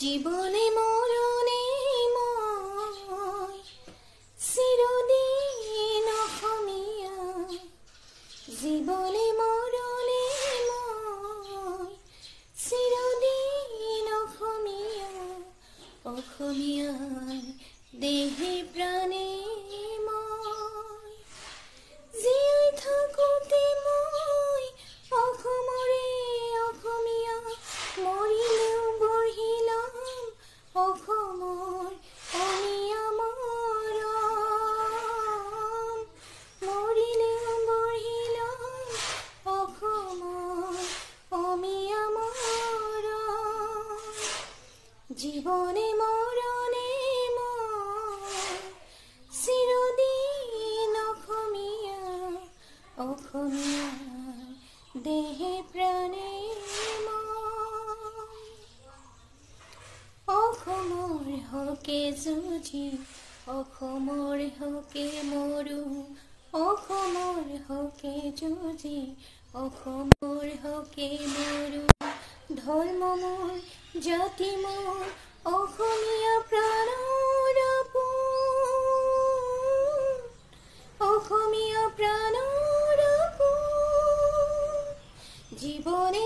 জীবনে মৰণে মই চিৰদিন অসমীয়া জীবনে মৰণে মই চিৰদিন অসমীয়া অসমীয়াৰ দেহে প্ৰাণে মই জীয়াই থাকোঁতে মই অসমৰে অসমীয়া মৰিলেও বঢ়ি ল'ম অসমৰ অসমীয়া মৰম মৰিলেও বঢ়ি ল'ম অসমৰ অসমীয়া মৰম জীৱনে মৰণে মই চিৰদিন অসমীয়া অসমীয়াৰ দেহে প্ৰাণে অসমৰ হকে যুঁজি অসমৰ হকে মৰো অসমৰ হকে যুঁজি অসমৰ হকে মৰো ধৰ্ম মোৰ জাতি মোৰ অসমীয়া প্ৰাণৰ আপোন অসমীয়া প্ৰাণৰ আপোন জীবনে